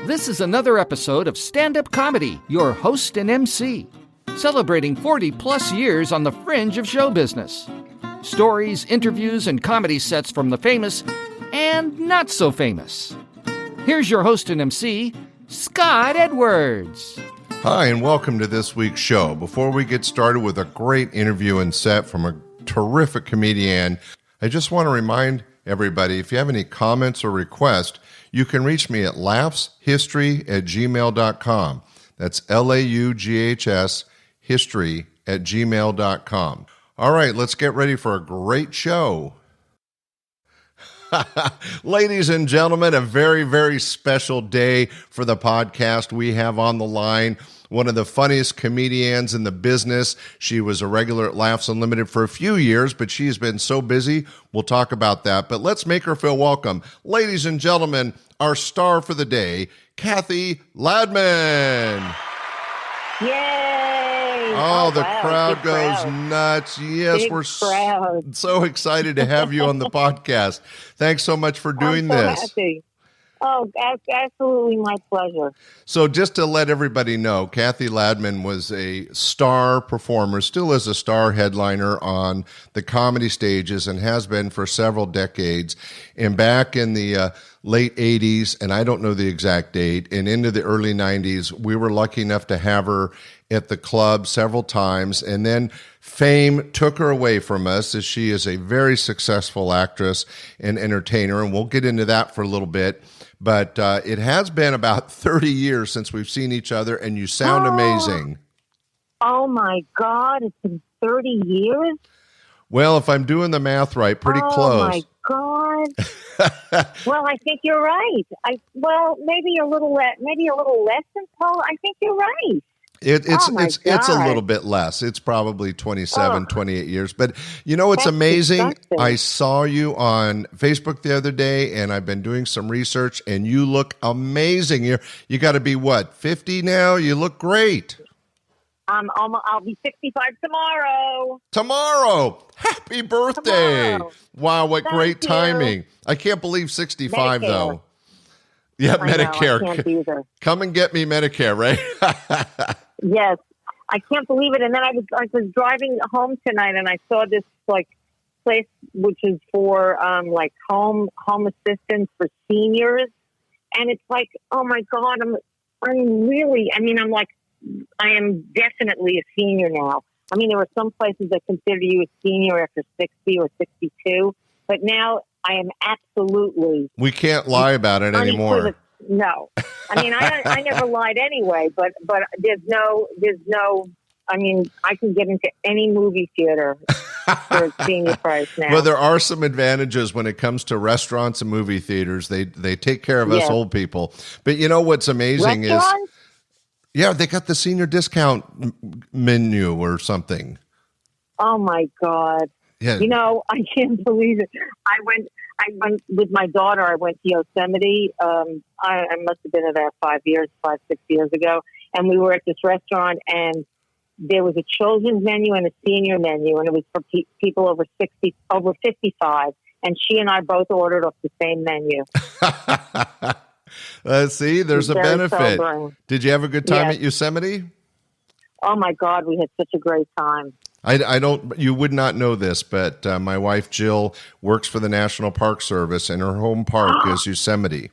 This is another episode of Standup Comedy, your host and MC, celebrating 40-plus years on the fringe of show business. Stories, interviews, and comedy sets from the famous and not so famous. Here's your host and MC, Scott Edwards. Hi, and welcome to this week's show. Before we get started with a great interview and set from a terrific comedian, I just want to remind everybody, if you have any comments or requests, you can reach me at laughshistory@gmail.com. That's LAUGHS history@gmail.com. All right, let's get ready for a great show. Ladies and gentlemen, a very, very special day for the podcast. We have on the line one of the funniest comedians in the business. She was a regular at Laughs Unlimited for a few years, but she's been so busy. We'll talk about that, but let's make her feel welcome. Ladies and gentlemen, our star for the day, Cathy Ladman. Yay! Oh, the wow. crowd Big goes crowd. nuts. Yes, Big we're crowd. so excited to have you on the podcast. Thanks so much for doing I'm so this. Happy. Oh, absolutely my pleasure. So just to let everybody know, Cathy Ladman was a star performer, still is a star headliner on the comedy stages and has been for several decades. And back in the late 80s, and I don't know the exact date, and into the early 90s, we were lucky enough to have her at the club several times. And then fame took her away from us, as she is a very successful actress and entertainer, and we'll get into that for a little bit. But it has been about 30 years since we've seen each other, and you sound amazing. Oh, my God. It's been 30 years? Well, if I'm doing the math right, pretty close. Oh, my God. Well, I think you're right. Maybe a little less than Paul. I think you're right. It's a little bit less. It's probably 27, 28 years. But you know, it's amazing. Disgusting. I saw you on Facebook the other day, and I've been doing some research, and you look amazing. You got to be, what, 50 now? You look great. I'll be 65 tomorrow. Tomorrow. Happy birthday. Tomorrow. Wow, what Thank great you. timing. I can't believe 65, Medicare. though. Yeah, Medicare. I can't either. Come and get me Medicare, right? Yes, I can't believe it. And then I was driving home tonight, and I saw this place which is for home assistance for seniors, and it's like, oh my God, I am definitely a senior now. I mean, there are some places that consider you a senior after 60 or 62, but now I am absolutely. We can't lie about it anymore. No, I mean, I never lied anyway, but there's no, I mean, I can get into any movie theater for a senior price now. Well, there are some advantages when it comes to restaurants and movie theaters. They take care of us old people. But you know what's amazing Restaurants? is, they got the senior discount menu or something. Oh my God. Yeah. You know, I can't believe it. I went with my daughter. I went to Yosemite. I must have been there 5, 6 years ago. And we were at this restaurant, and there was a children's menu and a senior menu, and it was for people over 55. And she and I both ordered off the same menu. See, there's a benefit. Sobering. Did you have a good time Yes. at Yosemite? Oh my God, we had such a great time. You would not know this, but my wife Jill works for the National Park Service, and her home park is Yosemite.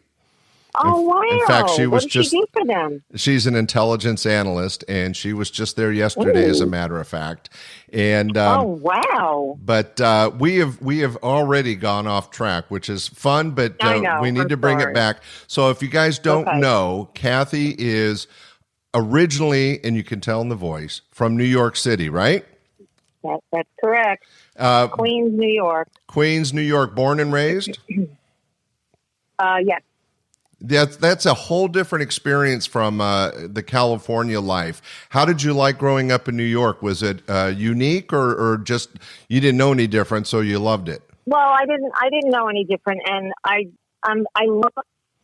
Oh, wow. In fact, she was what did she do for them? She's an intelligence analyst, and she was just there yesterday, as a matter of fact. And oh, wow. But we have already gone off track, which is fun, but I know. we need to bring it back. So if you guys don't know, Cathy is originally, and you can tell in the voice, from New York City, right? That's correct. Queens, New York. Queens, New York, born and raised? Yes. That's a whole different experience from the California life. How did you like growing up in New York? Was it unique, or just you didn't know any different, so you loved it? Well, I didn't know any different, and I love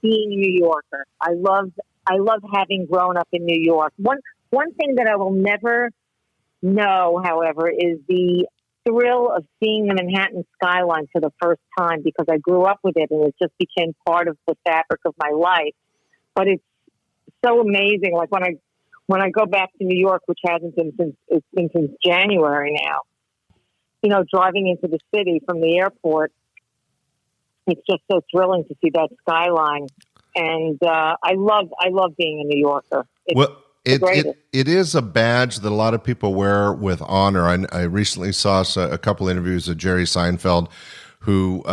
being a New Yorker. I love having grown up in New York. One thing that I will never know, however, is the thrill of seeing the Manhattan skyline for the first time, because I grew up with it and it just became part of the fabric of my life. But so amazing. Like when I go back to New York, which hasn't been since January now, you know, driving into the city from the airport, it's just so thrilling to see that skyline. And I love being a New Yorker. It is a badge that a lot of people wear with honor. I recently saw a couple interviews of Jerry Seinfeld, who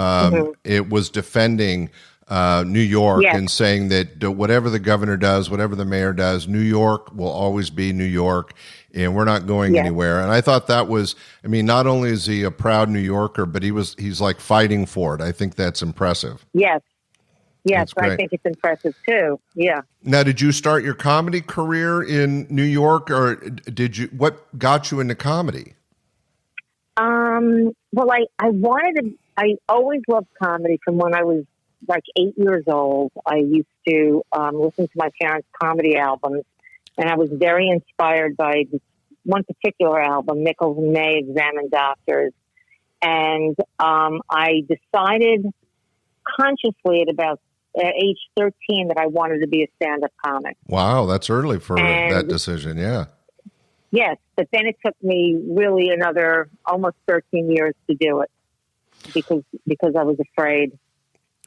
it was defending New York and saying that whatever the governor does, whatever the mayor does, New York will always be New York, and we're not going anywhere. And I thought that was, I mean, not only is he a proud New Yorker, but he's like fighting for it. I think that's impressive. Yes, I think it's impressive too. Yeah. Now, did you start your comedy career in New York, or what got you into comedy? Well, I always loved comedy from when I was like 8 years old. I used to listen to my parents' comedy albums, and I was very inspired by this one particular album, Nichols and May, Examine Doctors. And I decided consciously at about age 13 that I wanted to be a stand-up comic. Wow, that's early for that decision, yeah. Yes, but then it took me really another almost 13 years to do it because I was afraid.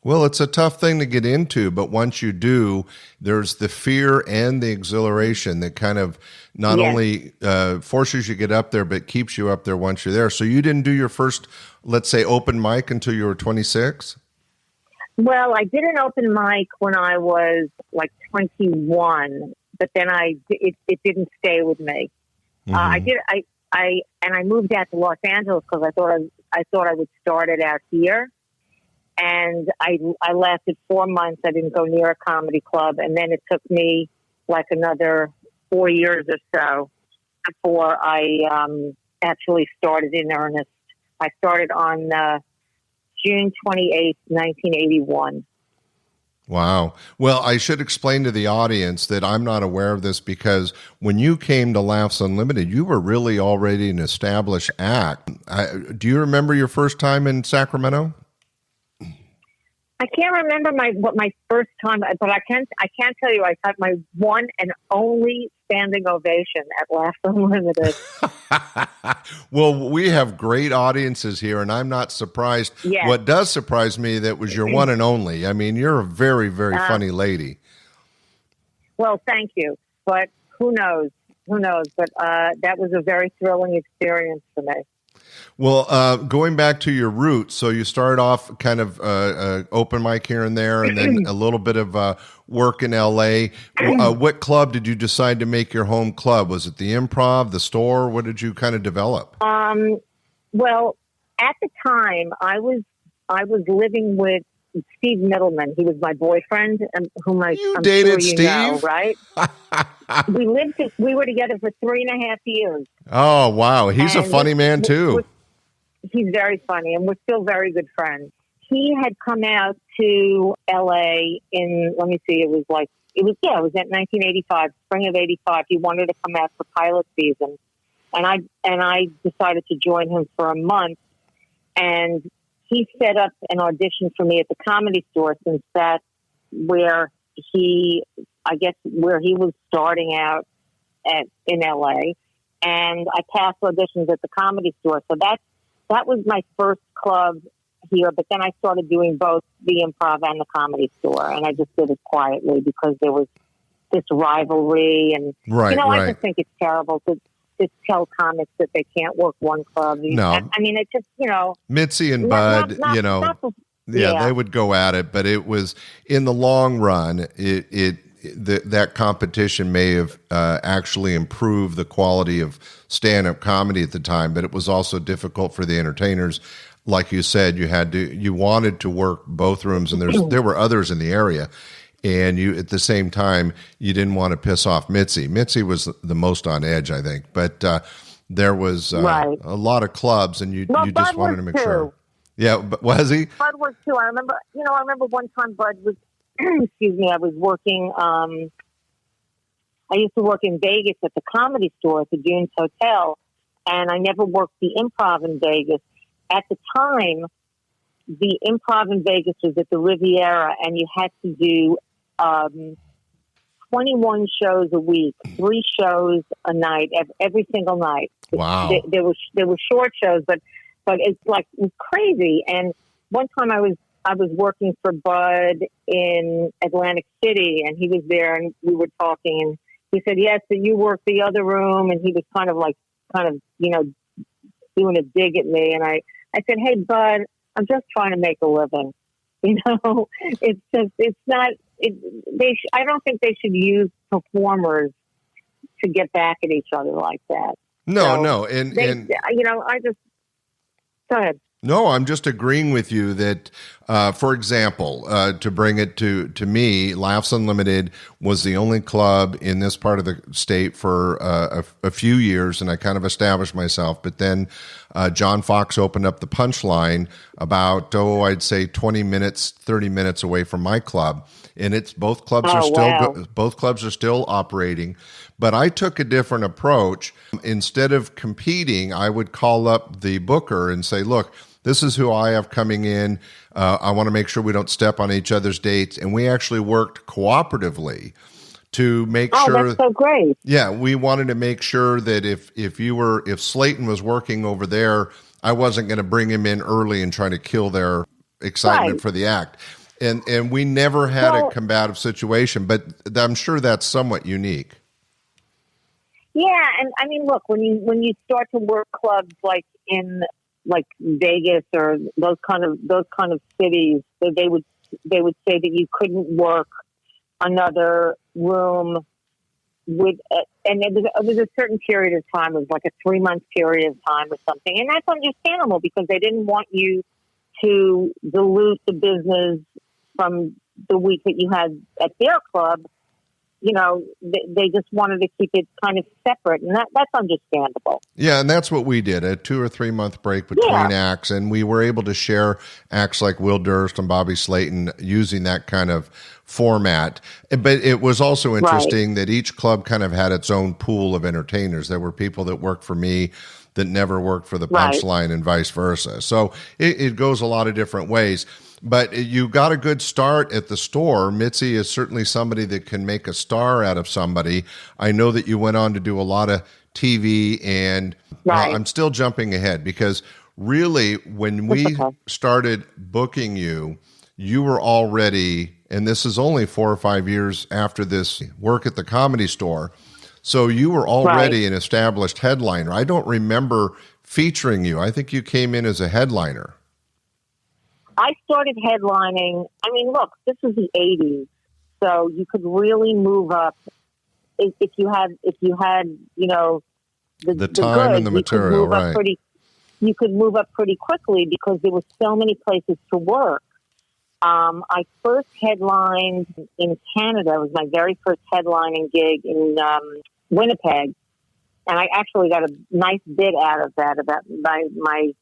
Well, it's a tough thing to get into, but once you do, there's the fear and the exhilaration that kind of not only forces you to get up there, but keeps you up there once you're there. So you didn't do your first, let's say, open mic until you were 26? Well, I did an open mic when I was like 21, but then it didn't stay with me. Mm-hmm. I moved out to Los Angeles because I thought I would start it out here. And I lasted 4 months. I didn't go near a comedy club. And then it took me like another 4 years or so before I actually started in earnest. I started on June 28th, 1981. Wow. Well, I should explain to the audience that I'm not aware of this because when you came to Laughs Unlimited, you were really already an established act. Do you remember your first time in Sacramento? I can't remember my first time, but I can tell you I got my one and only standing ovation at Laughs Unlimited. Well, we have great audiences here, and I'm not surprised. Yes. What does surprise me that was your one and only. I mean, you're a very, very funny lady. Well, thank you. But who knows? But that was a very thrilling experience for me. Well, going back to your roots, so you started off kind of open mic here and there, and then a little bit of work in L.A. What club did you decide to make your home club? Was it the Improv, the Store? What did you kind of develop? Well, at the time, I was living with Steve Middleman. He was my boyfriend, and whom I'm dated sure you Steve? know, right? We were together for 3.5 years. Oh, wow. He's a funny man, too. He's very funny, and we're still very good friends. He had come out to L.A. in, let me see, it was at 1985, spring of 85. He wanted to come out for pilot season, and I decided to join him for a month, and he set up an audition for me at the Comedy Store since that's where he was starting out in LA, and I passed auditions at the Comedy Store. So that was my first club here, but then I started doing both the Improv and the Comedy Store, and I just did it quietly because there was this rivalry, and I just think it's terrible to tell comics that they can't work one club. No. I mean, it's just, Mitzi and Bud, they would go at it, but it was, in the long run, that competition may have actually improved the quality of stand-up comedy at the time, but it was also difficult for the entertainers. Like you said, you wanted to work both rooms, and there were others in the area. And you, at the same time, you didn't want to piss off Mitzi. Mitzi was the most on edge, I think. But there was a lot of clubs, and you just wanted to make sure. Yeah, but was he? Bud was too. I remember one time Bud was. Excuse me. I was working. I used to work in Vegas at the Comedy Store at the Dunes Hotel, and I never worked the Improv in Vegas. At the time, the Improv in Vegas was at the Riviera, and you had to do 21 shows a week, 3 shows a night, every single night. Wow. There were short shows, but it's like it's crazy. And one time I was working for Bud in Atlantic City, and he was there, and we were talking, and he said, "Yes, so you work the other room," and he was kind of doing a dig at me, and I said, "Hey, Bud, I'm just trying to make a living." It's not. I don't think they should use performers to get back at each other like that. No, I just go ahead. No, I'm just agreeing with you that, for example, to bring it to me, Laughs Unlimited was the only club in this part of the state for a few years, and I kind of established myself. But then John Fox opened up the Punchline about, I'd say 20 minutes, 30 minutes away from my club. And it's both clubs are still operating. But I took a different approach. Instead of competing, I would call up the booker and say, "Look, this is who I have coming in. I want to make sure we don't step on each other's dates." And we actually worked cooperatively to make sure. That's so great. Yeah, we wanted to make sure that if Slayton was working over there, I wasn't going to bring him in early and try to kill their excitement for the act. And we never had a combative situation, but I'm sure that's somewhat unique. Yeah, and I mean, look, when you start to work clubs like in Vegas or those kind of cities, they would say that you couldn't work another room with, and it was a certain period of time. It was like a 3-month period of time or something, and that's understandable because they didn't want you to dilute the business from the week that you had at their club. They just wanted to keep it kind of separate, and that's understandable. Yeah, and that's what we did, a 2 or 3 month break between acts, and we were able to share acts like Will Durst and Bobby Slayton using that kind of format. But it was also interesting that each club kind of had its own pool of entertainers. There were people that worked for me that never worked for the Punchline and vice versa. So it goes a lot of different ways. But you got a good start at the store. Mitzi is certainly somebody that can make a star out of somebody. I know that you went on to do a lot of TV, and I'm still jumping ahead because really when we started booking you, you were already, and this is only 4 or 5 years after this work at the Comedy Store, so you were already an established headliner. I don't remember featuring you. I think you came in as a headliner. I started headlining. I mean, look, this was the 80s, so you could really move up if you had the time and the material, right? You could move up pretty quickly because there were so many places to work. I first headlined in Canada. It was my very first headlining gig in Winnipeg, and I actually got a nice bit out of that about my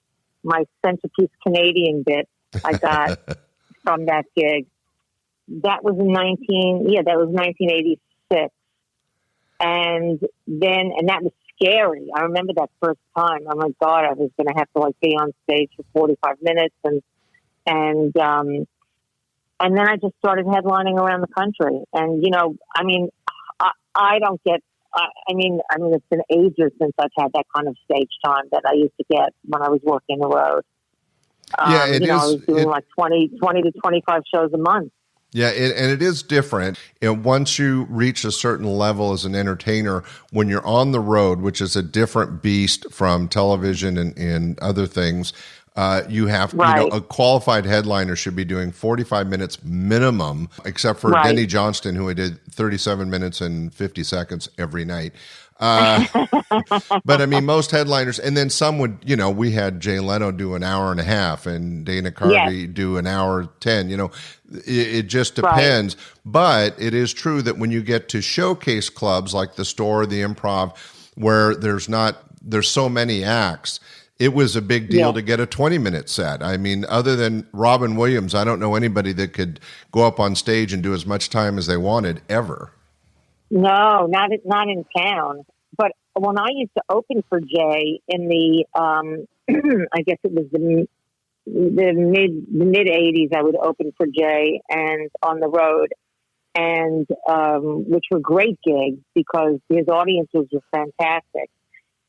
Centerpiece Canadian bit. I got from that gig. That was 1986. And that was scary. I remember that first time. Oh my God, I was going to have to be on stage for 45 minutes. And then I just started headlining around the country. And, it's been ages since I've had that kind of stage time that I used to get when I was working the road. I was doing 20 to 25 shows a month. Yeah, and it is different. And once you reach a certain level as an entertainer, when you're on the road, which is a different beast from television and other things, you have, a qualified headliner should be doing 45 minutes minimum, except for Denny Johnston, who did 37 minutes and 50 seconds every night. But I mean, most headliners, and then some would, we had Jay Leno do an hour and a half and Dana Carvey do an hour 10, it just depends. But it is true that when you get to showcase clubs like the Store, the Improv, where there's so many acts, it was a big deal to get a 20-minute set. I mean, other than Robin Williams, I don't know anybody that could go up on stage and do as much time as they wanted ever. No, not in town. But when I used to open for Jay in the, I guess it was the mid '80s, I would open for Jay and on the road, and which were great gigs because his audience was just fantastic.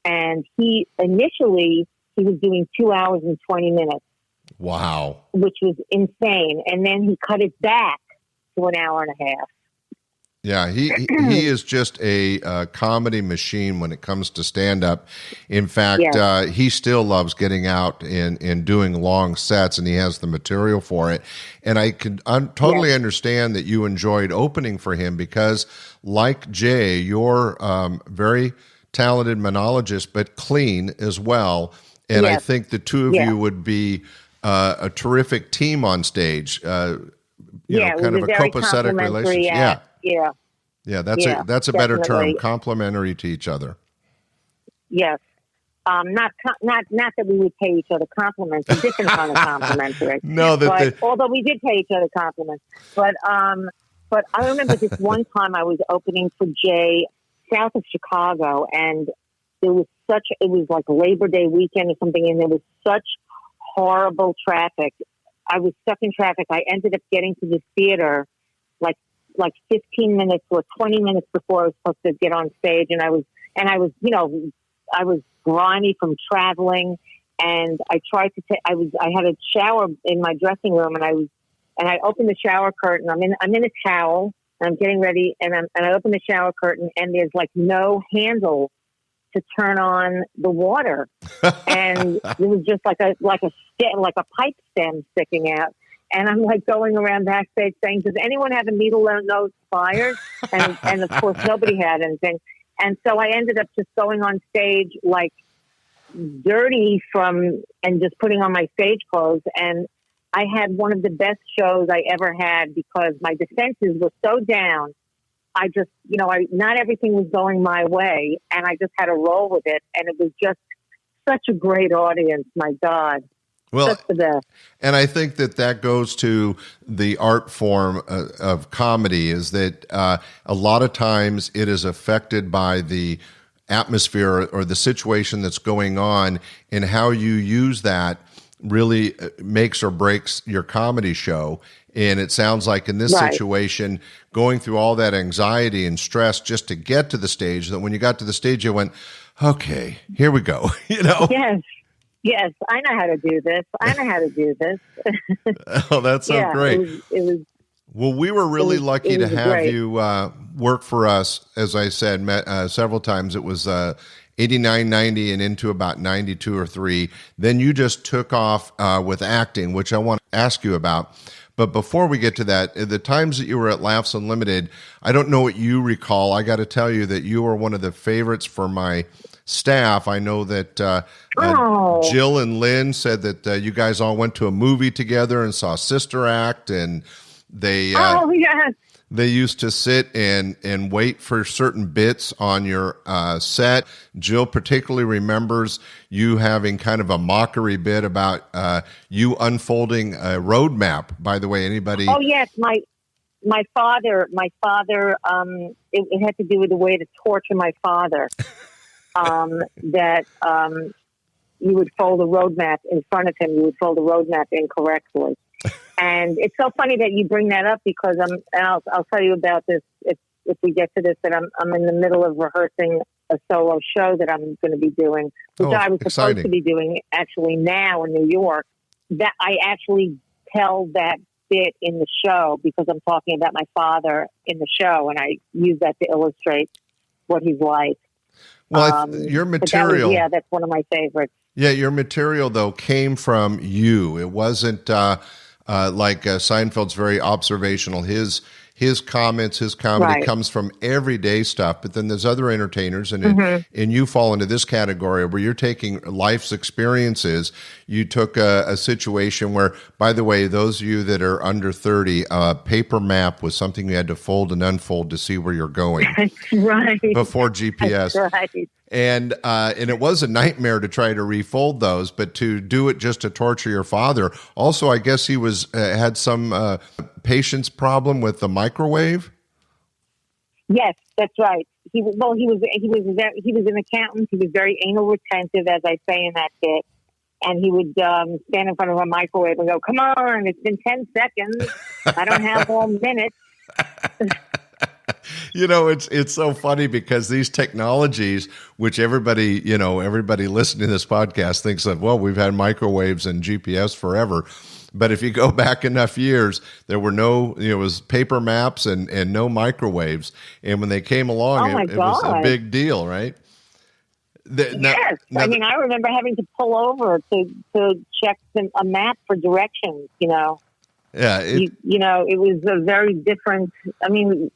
And he was doing 2 hours and 20 minutes. Wow. Which was insane. And then he cut it back to an hour and a half. Yeah, he is just a comedy machine when it comes to stand-up. In fact, Yes. He still loves getting out and doing long sets, and he has the material for it. And I can totally understand that you enjoyed opening for him because, like Jay, you're very talented monologist, but clean as well. And I think the two of you would be a terrific team on stage. Kind of a copacetic relationship. Yeah, that's a better term. Complementary to each other. Yes, not that we would pay each other compliments. A different kind of complimentary. Although we did pay each other compliments. But I remember this one time I was opening for Jay south of Chicago, and it was like Labor Day weekend or something, and there was such horrible traffic. I was stuck in traffic. I ended up getting to the theater like 15 minutes or 20 minutes before I was supposed to get on stage. And I was, I was grimy from traveling, and I tried to I had a shower in my dressing room, and I opened the shower curtain. I'm in a towel, and I'm getting ready, and I open the shower curtain, and there's like no handle to turn on the water. And it was just like a pipe stem sticking out. And I'm like going around backstage saying, does anyone have a needle nose pliers? And of course nobody had anything. And so I ended up just going on stage like dirty and just putting on my stage clothes. And I had one of the best shows I ever had because my defenses were so down. I just, not everything was going my way, and I just had to roll with it. And it was just such a great audience. My God. Well, just the best. And I think that goes to the art form of comedy is that a lot of times it is affected by the atmosphere or the situation that's going on, and how you use that really makes or breaks your comedy show. And it sounds like in this situation, going through all that anxiety and stress just to get to the stage, that when you got to the stage, you went, okay, here we go. Yes, I know how to do this. Oh, that's so great. It was. Well, we were really lucky to have you work for us, as I said, met several times. It was 89, 90, and into about 92 or 3. Then you just took off with acting, which I want to ask you about. But before we get to that, the times that you were at Laughs Unlimited, I don't know what you recall. I got to tell you that you were one of the favorites for my staff. I know that Jill and Lynn said that you guys all went to a movie together and saw Sister Act, and they they used to sit and wait for certain bits on your set. Jill particularly remembers you having kind of a mockery bit about you unfolding a roadmap. By the way, anybody? Oh yes, my father. It had to do with the way to torture my father. That you would fold a roadmap in front of him. You would fold a roadmap incorrectly. And it's so funny that you bring that up because I'll tell you about this if we get to this, that I'm in the middle of rehearsing a solo show that I'm going to be doing, which I was supposed to be doing actually now in New York. That I actually tell that bit in the show because I'm talking about my father in the show, and I use that to illustrate what he's like. Well, your material... that's one of my favorites. Yeah, your material, though, came from you. It wasn't like Seinfeld's very observational. His comments, his comedy comes from everyday stuff, but then there's other entertainers, and you fall into this category where you're taking life's experiences. You took a situation where, by the way, those of you that are under 30, a paper map was something you had to fold and unfold to see where you're going. That's right. Before GPS. That's right. And it was a nightmare to try to refold those, but to do it just to torture your father. Also, I guess he was had some patience problem with the microwave. Yes, that's right. He was an accountant. He was very anal retentive, as I say in that bit. And he would stand in front of a microwave and go, "Come on, it's been 10 seconds. I don't have all minutes." It's so funny because these technologies, which everybody listening to this podcast thinks of, well, we've had microwaves and GPS forever. But if you go back enough years, there were it was paper maps and no microwaves. And when they came along, it was a big deal, right? Yes. I remember having to pull over to check a map for directions, Yeah, it was a very different. I mean,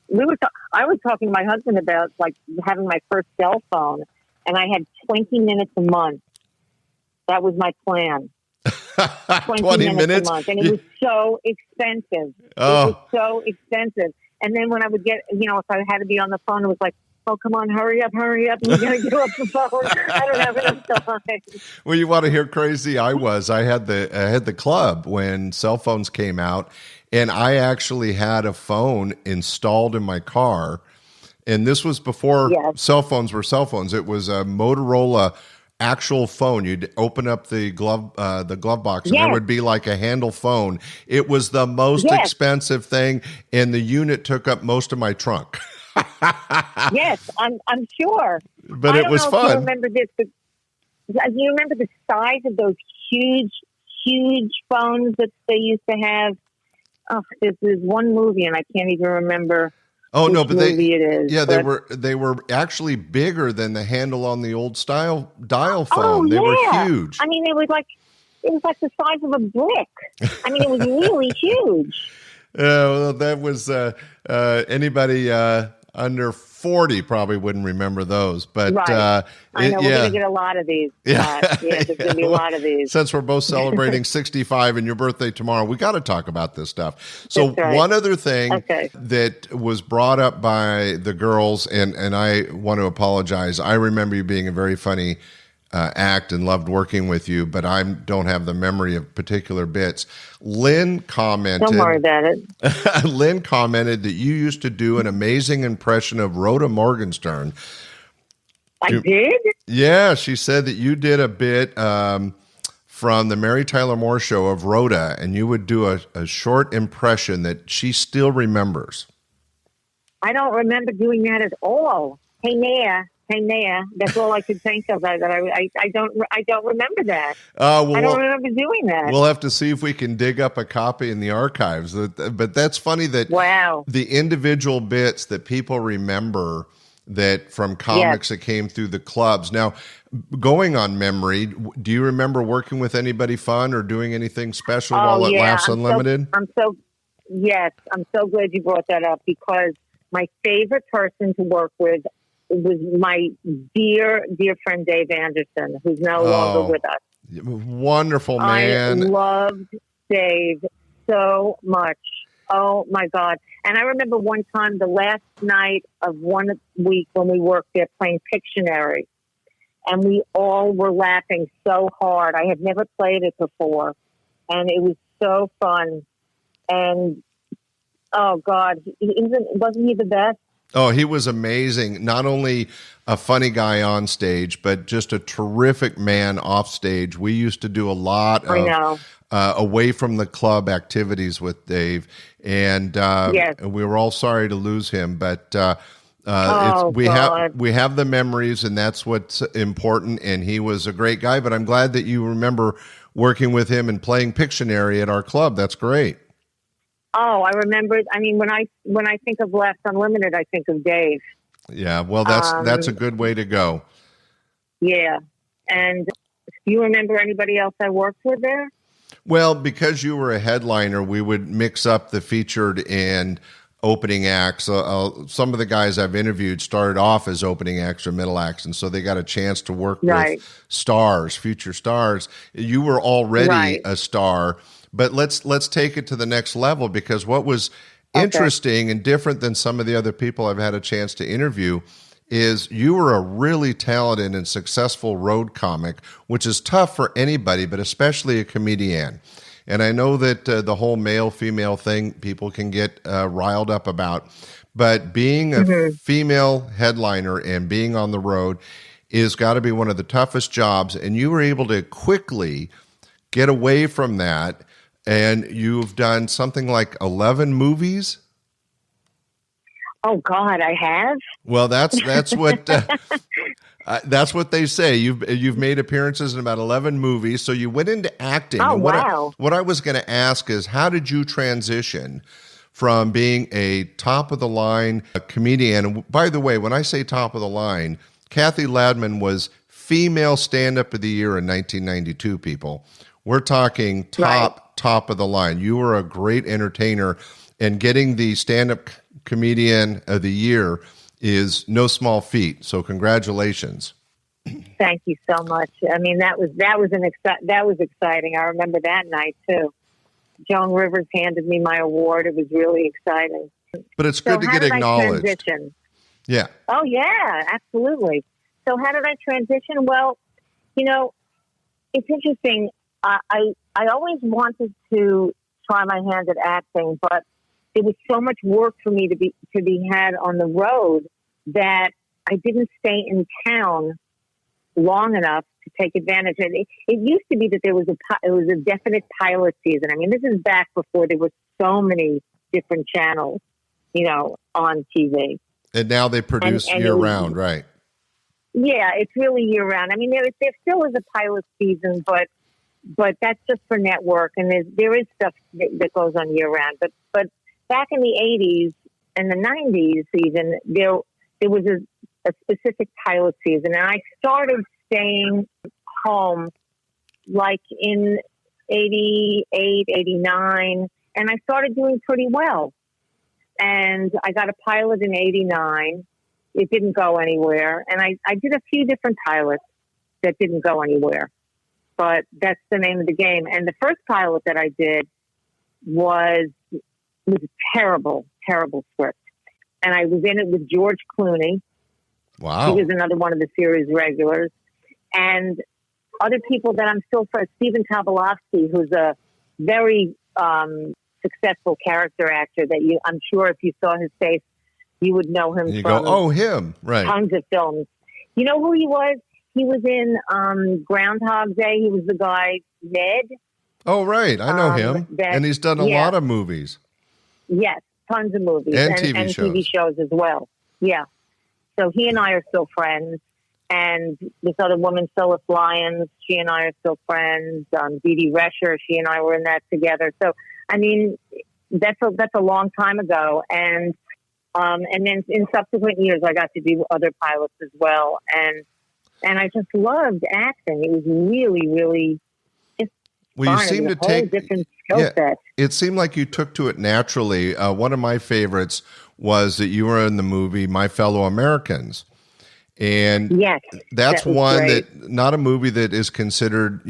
I was talking to my husband about like having my first cell phone, and I had 20 minutes a month. That was my plan. 20 minutes a month, and it was so expensive. Oh. It was so expensive. And then when I would get, if I had to be on the phone, it was like, oh, come on, hurry up. We got to get off the phone. I don't have enough time. Well, you want to hear crazy I was. I had the club when cell phones came out, and I actually had a phone installed in my car. And this was before cell phones were cell phones. It was a Motorola actual phone. You'd open up the glove box, and there would be like a handle phone. It was the most expensive thing, and the unit took up most of my trunk. Yes, I'm sure. But it was fun. You remember this? But you remember the size of those huge phones that they used to have? Oh, this is one movie, and I can't even remember. Oh no, but it is. Yeah, they were actually bigger than the handle on the old style dial phone. Oh, they were huge. I mean, it was like the size of a brick. I mean, it was really huge. Well, that was anybody under 40 probably wouldn't remember those, but right. I know we're going to get a lot of these. Yeah, there's going to be a lot of these. Since we're both celebrating 65 and your birthday tomorrow, we got to talk about this stuff. So right. One other thing that was brought up by the girls, and I want to apologize. I remember you being a very funny act and loved working with you, but I don't have the memory of particular bits. Lynn commented. Don't worry about it. Lynn commented that you used to do an amazing impression of Rhoda Morgenstern. I did? Yeah, she said that you did a bit from the Mary Tyler Moore Show of Rhoda, and you would do a short impression that she still remembers. I don't remember doing that at all. Hey, Naya. That's all I could think of. I don't remember that. I don't remember doing that. We'll have to see if we can dig up a copy in the archives. But that's funny that the individual bits that people remember that from comics that came through the clubs. Now, going on memory, do you remember working with anybody fun or doing anything special while at Laughs Unlimited? I'm so glad you brought that up, because my favorite person to work with was my dear friend Dave Anderson, who's no longer with us. Wonderful man. I loved Dave so much. Oh my God. And I remember one time, the last night of one week when we worked there playing Pictionary, and we all were laughing so hard. I had never played it before, and it was so fun. And oh God, wasn't he the best? Oh, he was amazing. Not only a funny guy on stage, but just a terrific man off stage. We used to do a lot of away from the club activities with Dave, and we were all sorry to lose him. But we have the memories, and that's what's important. And he was a great guy. But I'm glad that you remember working with him and playing Pictionary at our club. That's great. Oh, I remember. I mean, when I think of Laughs Unlimited, I think of Dave. Yeah, well, that's a good way to go. Yeah, and do you remember anybody else I worked with there? Well, because you were a headliner, we would mix up the featured and opening acts. Some of the guys I've interviewed started off as opening acts or middle acts, and so they got a chance to work with stars, future stars. You were already a star. But let's take it to the next level, because what was interesting and different than some of the other people I've had a chance to interview is you were a really talented and successful road comic, which is tough for anybody, but especially a comedian. And I know that the whole male-female thing people can get riled up about, but being a female headliner and being on the road is got to be one of the toughest jobs, and you were able to quickly get away from that. And you've done something like 11 movies? Oh God, I have. Well, that's what that's what they say. You've made appearances in about 11 movies, so you went into acting. Oh And wow. what I was going to ask is, how did you transition from being a top of the line comedian? And by the way, when I say top of the line, Cathy Ladman was female stand-up of the year in 1992. People, we're talking top of the line. You were a great entertainer, and getting the stand-up comedian of the year is no small feat. So congratulations. Thank you so much. I mean, that was exciting. I remember that night too. Joan Rivers handed me my award. It was really exciting. But it's good to get acknowledged. Transition? Yeah. Oh yeah, absolutely. So how did I transition? Well, it's interesting. I always wanted to try my hand at acting, but there was so much work for me to be had on the road that I didn't stay in town long enough to take advantage. And it used to be that it was a definite pilot season. I mean, this is back before there were so many different channels, on TV. And now they produce year round, right? Yeah, it's really year round. I mean, there still is a pilot season, but that's just for network, and there is stuff that goes on year round. But back in the 80s and the 90s, even there was a specific pilot season, and I started staying home like in 88, 89, and I started doing pretty well. And I got a pilot in 89. It didn't go anywhere. And I did a few different pilots that didn't go anywhere. But that's the name of the game. And the first pilot that I did was a terrible, terrible script. And I was in it with George Clooney. Wow. He was another one of the series regulars. And other people that I'm still friends, Stephen Tobolowsky, who's a very successful character actor that I'm sure if you saw his face, you would know him from him, right? Tons of films. You know who he was? He was in Groundhog Day. He was the guy, Ned. Oh, right. I know him. And he's done a lot of movies. Yes, tons of movies. And TV shows as well. Yeah. So he and I are still friends. And this other woman, Phyllis Lyons, she and I are still friends. Dee Dee Rescher, she and I were in that together. So, I mean, that's a long time ago. And then in subsequent years, I got to do other pilots as well. And I just loved acting. It was really, really just fun. You seem to take different skill set. It seemed like you took to it naturally. One of my favorites was that you were in the movie My Fellow Americans. And yes, that's one great. that not a movie that is considered,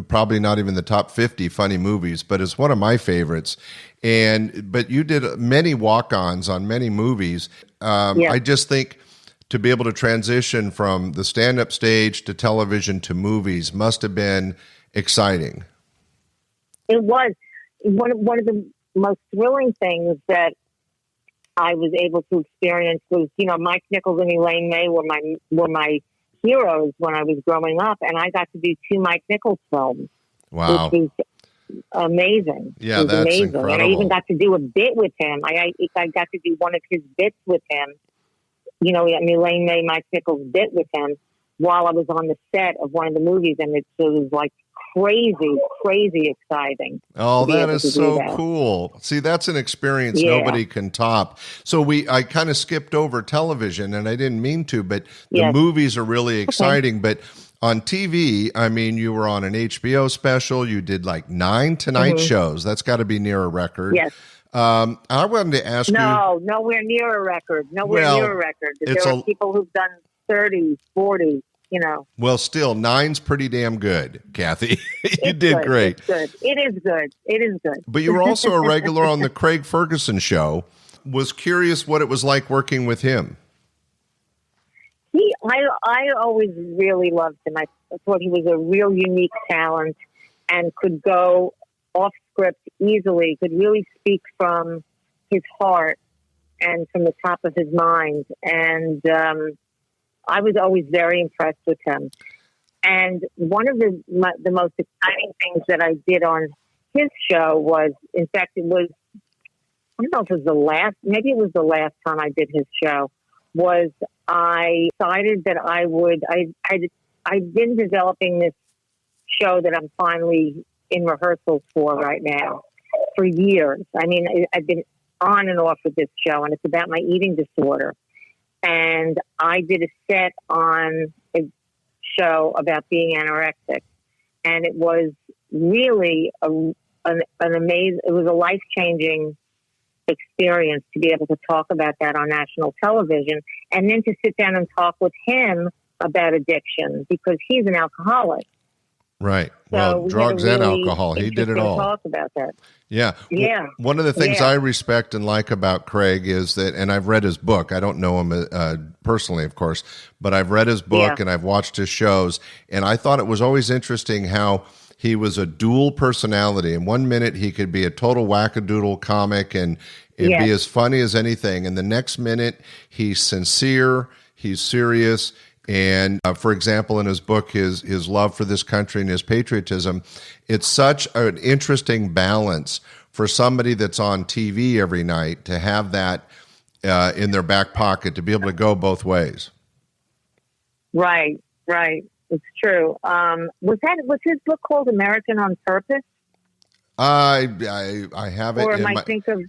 probably not even the top 50 funny movies, but it's one of my favorites. But you did many walk-ons on many movies. I just think to be able to transition from the stand-up stage to television to movies must have been exciting. It was one of the most thrilling things that I was able to experience was, Mike Nichols and Elaine May were my heroes when I was growing up, and I got to do 2 Mike Nichols films. Wow. Which was amazing. Yeah, that's amazing. incredible. And I even got to do a bit with him. I got to do one of his bits with him. Elaine May, Mike Nichols bit with him while I was on the set of one of the movies, and it was like crazy exciting. Oh, that is so cool. See, that's an experience nobody can top. So I kind of skipped over television, and I didn't mean to, but the movies are really exciting. Okay. But on TV, I mean, you were on an HBO special. You did like 9 Tonight shows. That's got to be near a record. Yes. I wanted to ask you. No, nowhere near a record. Near a record. There are people who've done 30, 40. Well, still, 9's pretty damn good, Cathy. You did great. It's good. It is good. But you were also a regular on the Craig Ferguson show. Was curious what it was like working with him. I always really loved him. I thought he was a real unique talent and could go off script easily, could really speak from his heart and from the top of his mind. And I was always very impressed with him. And one of the most exciting things that I did on his show was, in fact, it was I don't know if it was maybe it was the last time I did his show, was I decided that I'd been developing this show that I'm finally in rehearsals for right now for years. I mean, I've been on and off with this show, and it's about my eating disorder. And I did a set on a show about being anorexic, and it was really an amazing, it was a life-changing experience to be able to talk about that on national television, and then to sit down and talk with him about addiction, because he's an alcoholic. Right. So well, drugs and alcohol. He did it all. Talk about that. Yeah. Yeah. One of the things I respect and like about Craig is that, and I've read his book. I don't know him personally, of course, but I've read his book and I've watched his shows, and I thought it was always interesting how he was a dual personality. In 1 minute, he could be a total wackadoodle comic and be as funny as anything. And the next minute, he's sincere, he's serious. And for example, in his book, his love for this country and his patriotism, it's such an interesting balance for somebody that's on TV every night to have that in their back pocket, to be able to go both ways. Right. It's true. Was his book called American on Purpose? I have it. Or am I think of?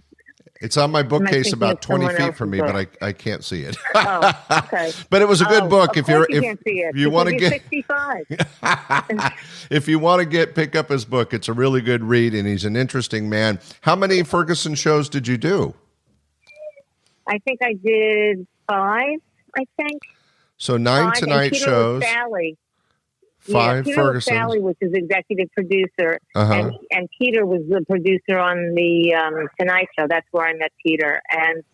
It's on my bookcase about 20 feet from me, but I can't see it. Oh, okay. But it was a good book. If you want to get 65. If you want to pick up his book, it's a really good read, and he's an interesting man. How many Ferguson shows did you do? I think I did 5. I think. So 9 Tonight shows. Sally. 5 Peter Sally was his executive producer, and Peter was the producer on the Tonight Show. That's where I met Peter, and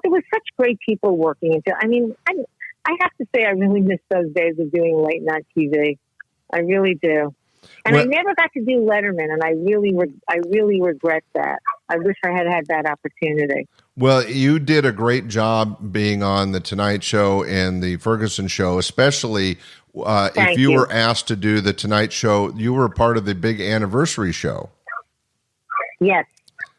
there was such great people working into. I mean, I have to say, I really miss those days of doing late night TV. I really do, and I never got to do Letterman, and I really regret that. I wish I had had that opportunity. Well, you did a great job being on the Tonight Show and the Ferguson Show, especially if you were asked to do the Tonight Show. You were part of the big anniversary show. Yes,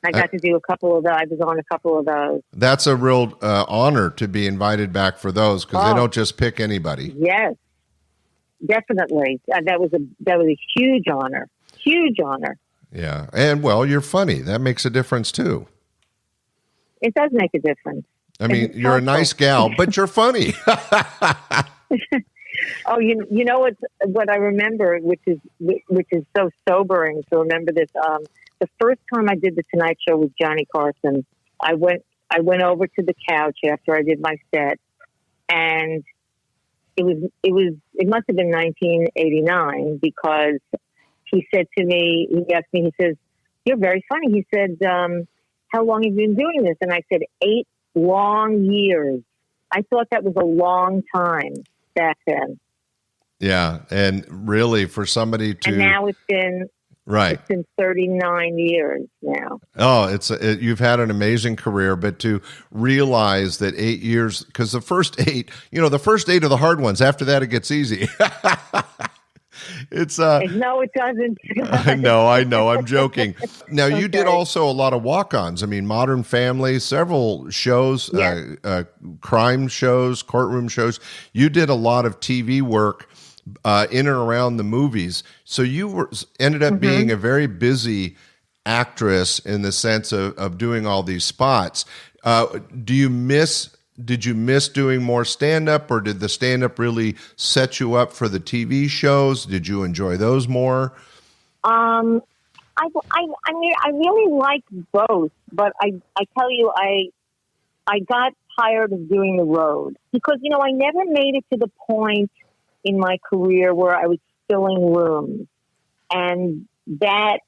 I got to do a couple of those. I was on a couple of those. That's a real honor to be invited back for those, because they don't just pick anybody. Yes, definitely. That was a huge honor. Huge honor. Yeah, and well, you're funny. That makes a difference too. It does make a difference. I mean, you're a nice gal, but you're funny. Oh, you know what I remember, which is so sobering to remember this. The first time I did the Tonight Show with Johnny Carson, I went over to the couch after I did my set, and it must have been 1989, because he said to me, he asked me, he says, "You're very funny." He said, "How long have you been doing this?" And I said, 8 long years. I thought that was a long time back then. Yeah, and really for somebody to... And now it's been 39 years now. Oh, you've had an amazing career, but to realize that 8 years, because the first 8 are the hard ones. After that, it gets easy. No, it doesn't. No, I know. I'm joking. Now, you did also a lot of walk-ons. I mean, Modern Family, several shows, crime shows, courtroom shows. You did a lot of TV work in and around the movies. So you ended up being a very busy actress in the sense of doing all these spots. Did you miss doing more stand-up, or did the stand-up really set you up for the TV shows? Did you enjoy those more? I mean, I really like both, but I tell you, I got tired of doing the road, because, I never made it to the point in my career where I was filling rooms. And that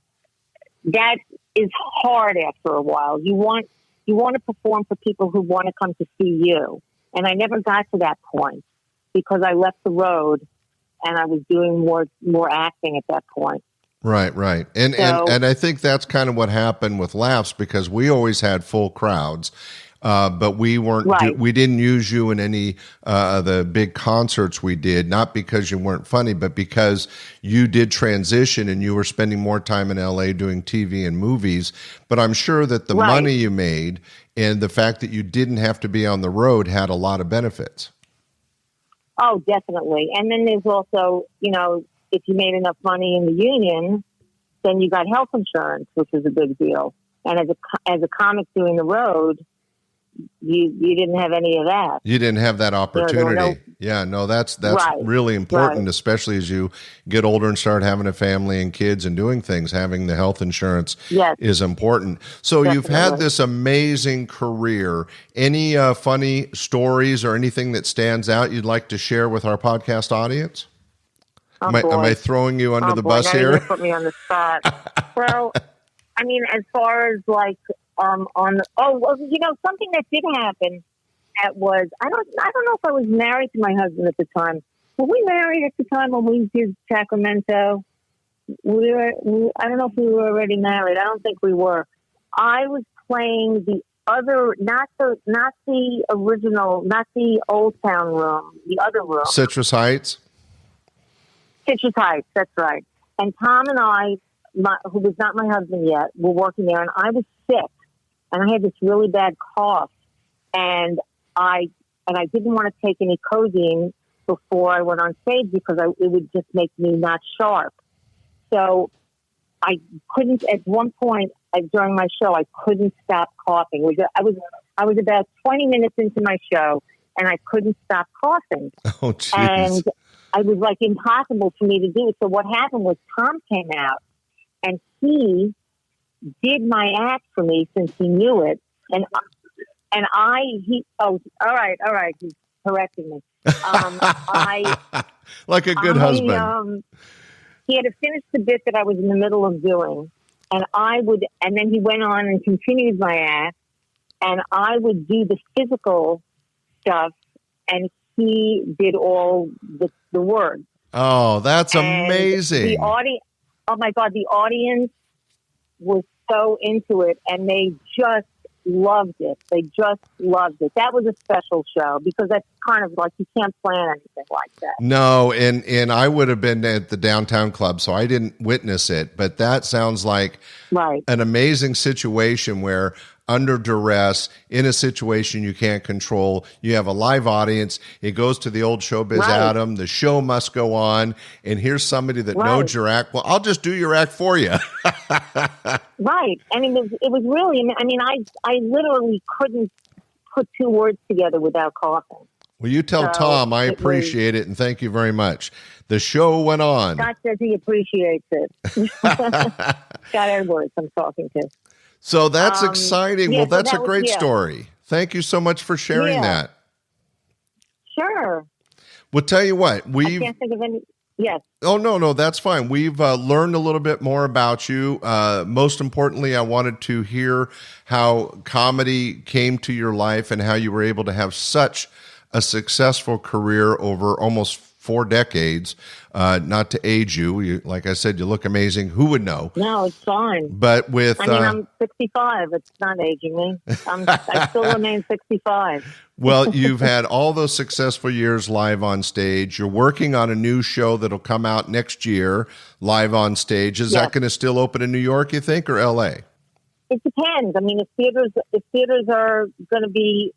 is hard after a while. You want to perform for people who want to come to see you. And I never got to that point, because I left the road and I was doing more acting at that point. Right. And I think that's kind of what happened with Laughs, because we always had full crowds. but we weren't. Right. We didn't use you in any the big concerts we did, not because you weren't funny, but because you did transition and you were spending more time in LA doing TV and movies. But I'm sure that the money you made and the fact that you didn't have to be on the road had a lot of benefits. Oh, definitely. And then there's also, if you made enough money in the union, then you got health insurance, which is a big deal. And as a comic doing the road, you didn't have any of that. You didn't have that opportunity. That's really important, especially as you get older and start having a family and kids and doing things. Having the health insurance is important. So You've had this amazing career. Any funny stories or anything that stands out you'd like to share with our podcast audience? Am I throwing you under the bus here? You put me on the spot. Well, I mean, as far as like something that did happen was I don't know if I was married to my husband at the time. Were we married at the time when we did Sacramento? I don't know if we were already married. I don't think we were. I was playing the other, not the original, not the Old Town room, the other room. Citrus Heights, that's right. And Tom and I, who was not my husband yet, were working there, and I was sick, and I had this really bad cough, and I didn't want to take any codeine before I went on stage because it would just make me not sharp. So I couldn't. At one point during my show, I couldn't stop coughing. I was about 20 minutes into my show, and I couldn't stop coughing. Oh, jeez. And it was like impossible for me to do it. So what happened was Tom came out, and he did my act for me since he knew it. All right, he's correcting me. Like a good husband. He had to finish the bit that I was in the middle of doing, and then he went on and continued my act, and I would do the physical stuff, and he did all the words. Oh, that's amazing. The audience, oh my God, the audience was so into it, and they just loved it. That was a special show because that's kind of like you can't plan anything like that. No, and I would have been at the downtown club, so I didn't witness it, but that sounds like an amazing situation where under duress, in a situation you can't control, you have a live audience, it goes to the old showbiz Adam, the show must go on, and here's somebody that knows your act. Well, I'll just do your act for you. Right. I mean, it was really, I literally couldn't put two words together without coughing. Well, you tell Tom I appreciate it, and thank you very much. The show went on. Scott says he appreciates it. Scott Edwards I'm talking to. So that's exciting. Well, that's a great story. Thank you so much for sharing that. Sure. Well, tell you what, I can't think of any. Yes. Oh, no, that's fine. We've learned a little bit more about you. Most importantly, I wanted to hear how comedy came to your life and how you were able to have such a successful career over almost 4 decades. Not to age you. Like I said, you look amazing. Who would know? No, it's fine. But I'm 65. It's not aging me. I still remain 65. Well, you've had all those successful years live on stage. You're working on a new show that'll come out next year, live on stage. Is that going to still open in New York, you think, or LA? It depends. I mean, if theaters are going to be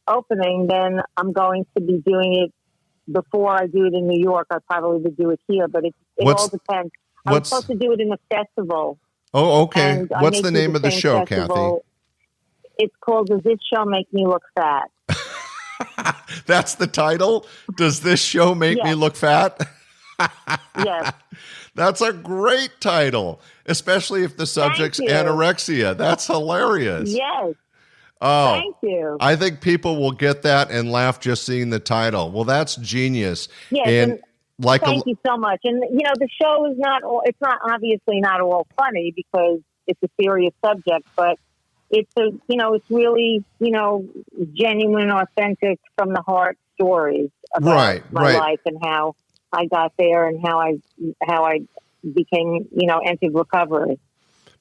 opening, then I'm going to be doing it before I do it in New York. I probably would do it here, but it all depends. I was supposed to do it in a festival. Oh, okay. What's the name of the show, festival. Kathy? It's called Does This Show Make Me Look Fat? That's the title? Does this show make me look fat? Yes. That's a great title, especially if the subject's anorexia. That's hilarious. Yes. Oh, thank you. I think people will get that and laugh just seeing the title. Well, that's genius. Yes, and thank you so much. And the show is it's not obviously not all funny because it's a serious subject, but it's it's really, genuine, authentic, from the heart stories about my life and how I got there and how I became, entered recovery.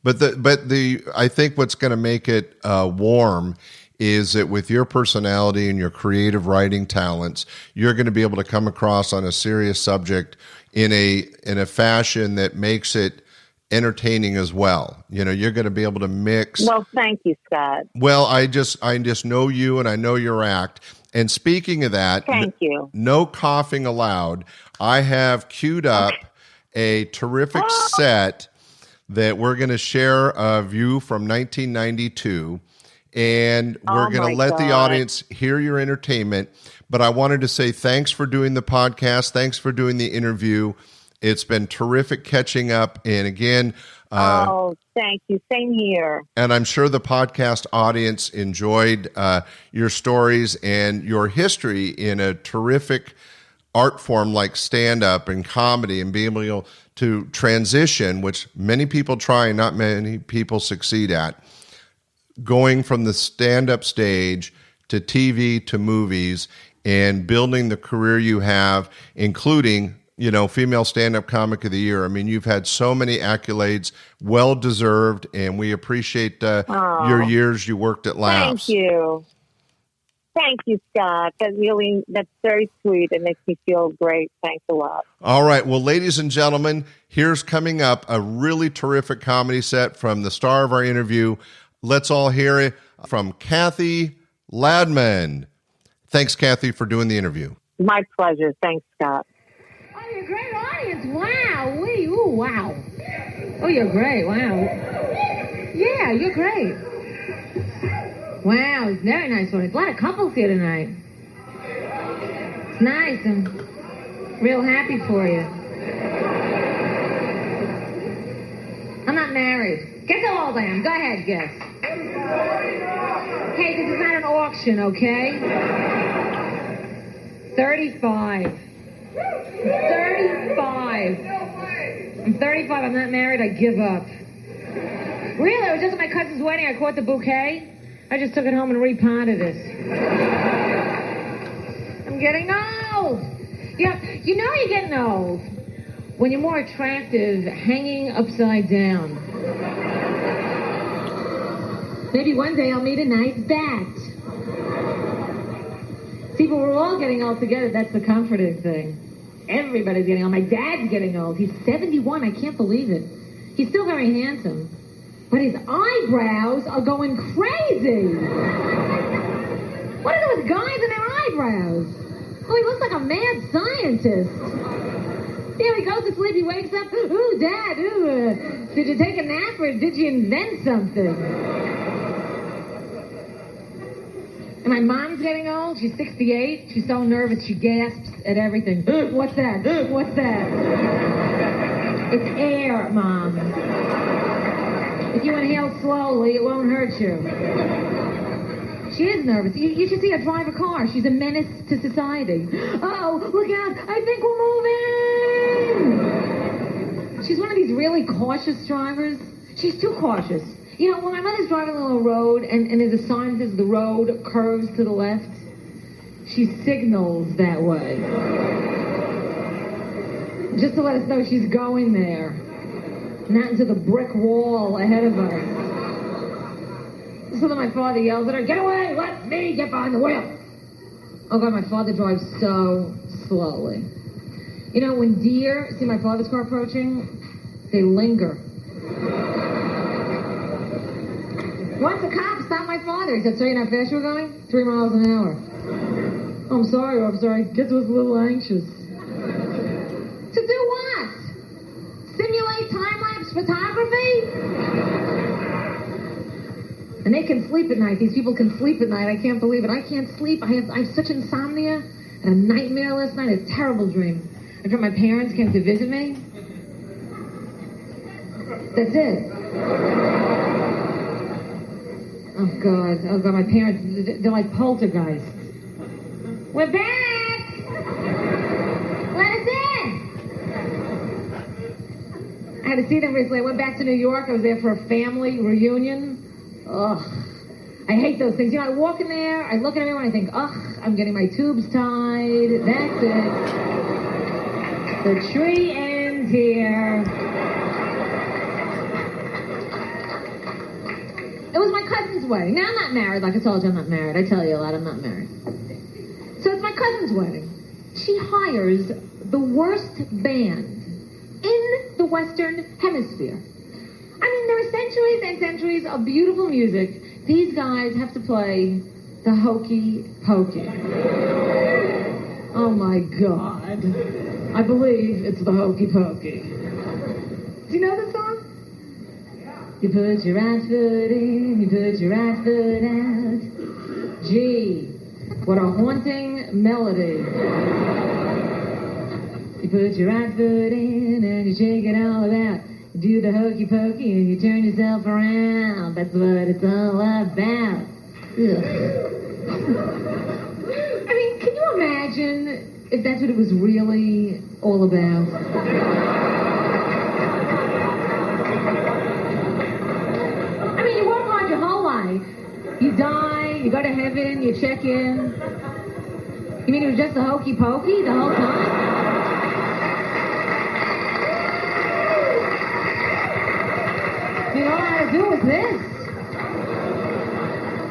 But I think what's going to make it warm is that with your personality and your creative writing talents, you're going to be able to come across on a serious subject in a fashion that makes it entertaining as well. You know, you're going to be able to mix. Well, thank you, Scott. Well, I just know you and I know your act. And speaking of that, Thank you. No coughing allowed. I have queued up a terrific set that we're going to share of you from 1992. And we're going to let the audience hear your entertainment. But I wanted to say thanks for doing the podcast. Thanks for doing the interview. It's been terrific catching up. And again, thank you. Same here. And I'm sure the podcast audience enjoyed your stories and your history in a terrific art form like stand-up and comedy, and being able to transition, which many people try and not many people succeed at, going from the stand-up stage to TV to movies and building the career you have, including, you know, Female Stand-Up Comic of the Year. I mean, you've had so many accolades, well-deserved, and we appreciate your years you worked at Laughs. Thank you. Thank you, Scott. That's very sweet. It makes me feel great. Thanks a lot. All right. Well, ladies and gentlemen, here's coming up a really terrific comedy set from the star of our interview. Let's all hear it from Cathy Ladman. Thanks, Cathy, for doing the interview. My pleasure. Thanks, Scott. Oh, you're a great audience. Wow. Ooh, wow. Oh, you're great. Wow. Yeah, you're great. Wow, it's very nice audience. A lot of couples here tonight. It's nice. I'm real happy for you. I'm not married. Guess how old I am. Go ahead, guess. Hey, this is not an auction, okay? 35. 35. I'm 35. I'm not married. I give up. Really? I was just at my cousin's wedding. I caught the bouquet. I just took it home and repotted it. I'm getting old. Yeah, you know you're getting old when you're more attractive hanging upside down. Maybe one day I'll meet a nice bat. See, but we're all getting old together. That's the comforting thing. Everybody's getting old. My dad's getting old. He's 71. I can't believe it. He's still very handsome. But his eyebrows are going crazy. What are those guys and their eyebrows? Oh, he looks like a mad scientist. Yeah, he goes to sleep, he wakes up, ooh, Dad, did you take a nap or did you invent something? And my mom's getting old, she's 68, she's so nervous, she gasps at everything. What's that? What's that? It's air, Mom. If you inhale slowly, it won't hurt you. She is nervous. You should see her drive a car. She's a menace to society. Oh, look out. I think we're moving. She's one of these really cautious drivers. She's too cautious. You know, when my mother's driving along a road and there's a sign that says the road curves to the left, she signals that way. Just to let us know she's going there. Not into the brick wall ahead of us. So then my father yells at her, get away, let me get behind the wheel. Oh God, my father drives so slowly. You know, when deer see my father's car approaching, they linger. Once a cop stopped my father. He said, so you know how fast you were going? 3 miles an hour. Oh, I'm sorry, officer. I guess I was a little anxious. To do what? Simulate time-lapse photography? And they can sleep at night. These people can sleep at night. I can't believe it. I can't sleep. I have such insomnia. I had a nightmare last night, a terrible dream. I dreamt my parents came to visit me. That's it. Oh, God, my parents, they're like poltergeists. We're back! Let us in! I had to see them recently. I went back to New York. I was there for a family reunion. Ugh. I hate those things. You know, I walk in there, I look at everyone, I think, ugh, I'm getting my tubes tied. That's it. The tree ends here. It was my cousin's cousin's wedding. Now, I'm not married. Like I told you, I'm not married. I tell you a lot, I'm not married. So it's my cousin's wedding. She hires the worst band in the Western Hemisphere. I mean, there are centuries and centuries of beautiful music. These guys have to play the Hokey Pokey. Oh, my God. I believe it's the Hokey Pokey. Do you know the song? You put your right foot in, you put your right foot out. Gee, what a haunting melody. You put your right foot in and you shake it all about. You do the hokey pokey and you turn yourself around. That's what it's all about. Ugh. I mean, can you imagine if that's what it was really all about? I mean, you work hard your whole life. You die, you go to heaven, you check in. You mean it was just the hokey pokey the whole time? You know, all I had to do was this.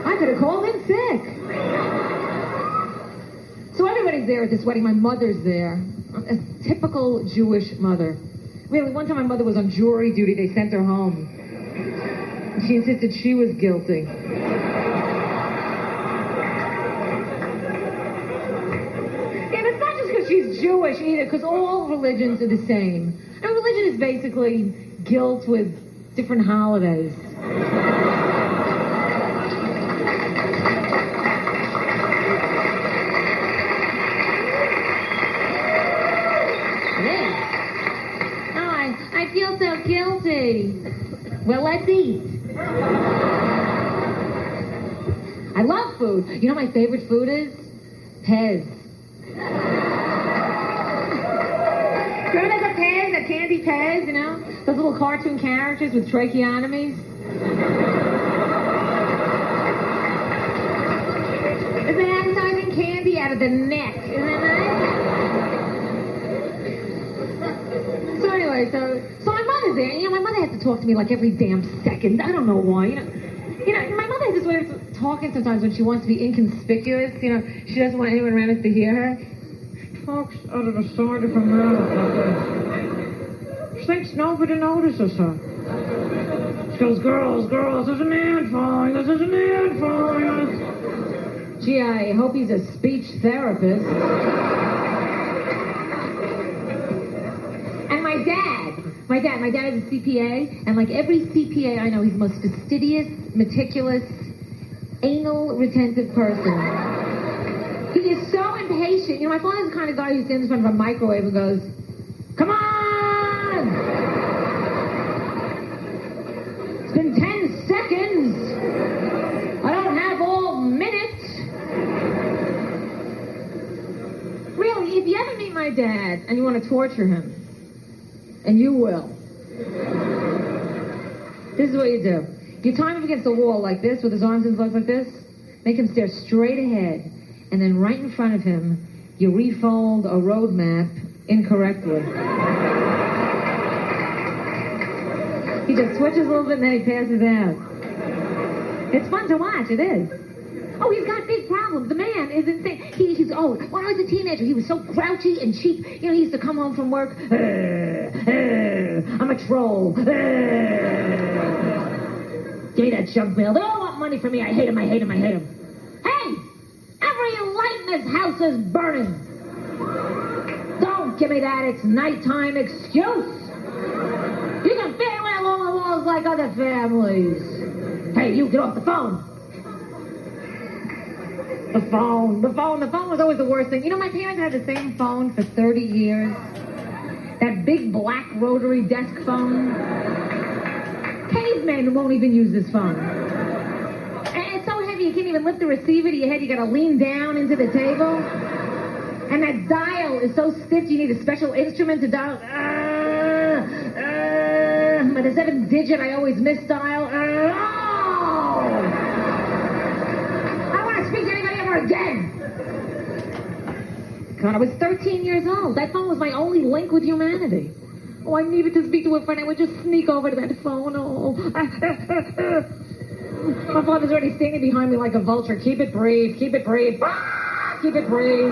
I could have called in sick. So everybody's there at this wedding. My mother's there. A typical Jewish mother. Really, one time my mother was on jury duty. They sent her home. She insisted she was guilty. And it's not just because she's Jewish either, because all religions are the same. And religion is basically guilt with different holidays. I feel so guilty. Well, let's eat. I love food. You know what my favorite food is? Pez. Remember the Pez, the candy Pez, you know? Those little cartoon characters with tracheotomies? Is it advertising candy out of the neck? Isn't that nice? So anyway, so my mother's there. You know, my mother has to talk to me like every damn second. I don't know why. You know, my mother has this way of talking sometimes when she wants to be inconspicuous. You know, she doesn't want anyone around us to hear her. She talks out of the side of her mouth. She thinks nobody notices her. She goes, girls, there's an ant following us, there's an ant following us. Gee, I hope he's a speech therapist. And my dad is a CPA, and like every CPA I know, he's the most fastidious, meticulous, anal retentive person. He is so impatient. You know, my father's the kind of guy who stands in front of a microwave and goes, come on! It's been 10 seconds. I don't have all minute. Really, if you ever meet my dad and you want to torture him, and you will, this is what you do. You time him against the wall like this, with his arms in his legs like this. Make him stare straight ahead. And then right in front of him, you refold a road map incorrectly. He just switches a little bit and then he passes out. It's fun to watch, it is. Oh, he's got big problems. The man is insane. When I was a teenager, he was so grouchy and cheap. You know, he used to come home from work. I'm a troll. Give me that junk mail. They all want money from me. I hate him. Hey, every light in this house is burning. Don't give me that it's nighttime excuse. You can fit away along the walls like other families. Hey, you get off the phone. The phone was always the worst thing. You know, my parents had the same phone for 30 years. That big black rotary desk phone. Cavemen won't even use this phone. And it's so heavy you can't even lift the receiver to your head. You gotta lean down into the table. And that dial is so stiff you need a special instrument to dial. But the 7th digit I always misdial. Speak to anybody ever again. God, I was 13 years old. That phone was my only link with humanity. Oh, I needed to speak to a friend. I would just sneak over to that phone. My father's already standing behind me like a vulture. Keep it brave, keep it brave, keep it brave.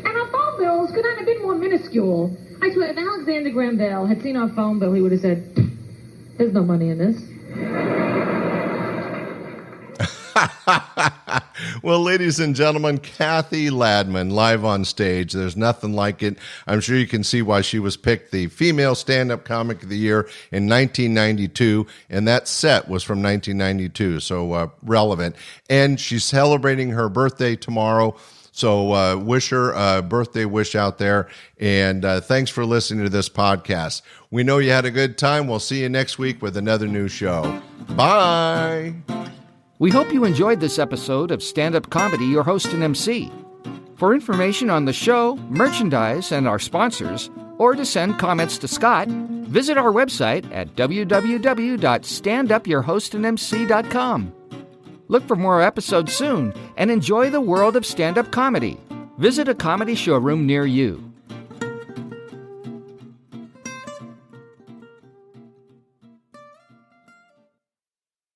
And our phone bills could not have been more minuscule. I swear, if Alexander Graham Bell had seen our phone bill, he would have said, there's no money in this. Well, ladies and gentlemen, Cathy Ladman live on stage. There's nothing like it. I'm sure you can see why she was picked the Female Stand-Up Comic of the Year in 1992, and that set was from 1992, so relevant. And she's celebrating her birthday tomorrow, so wish her a birthday wish out there, and thanks for listening to this podcast. We know you had a good time. We'll see you next week with another new show. Bye! We hope you enjoyed this episode of Stand-Up Comedy, your host and MC. For information on the show, merchandise, and our sponsors, or to send comments to Scott, visit our website at www.standupyourhostandmc.com. Look for more episodes soon and enjoy the world of stand-up comedy. Visit a comedy showroom near you.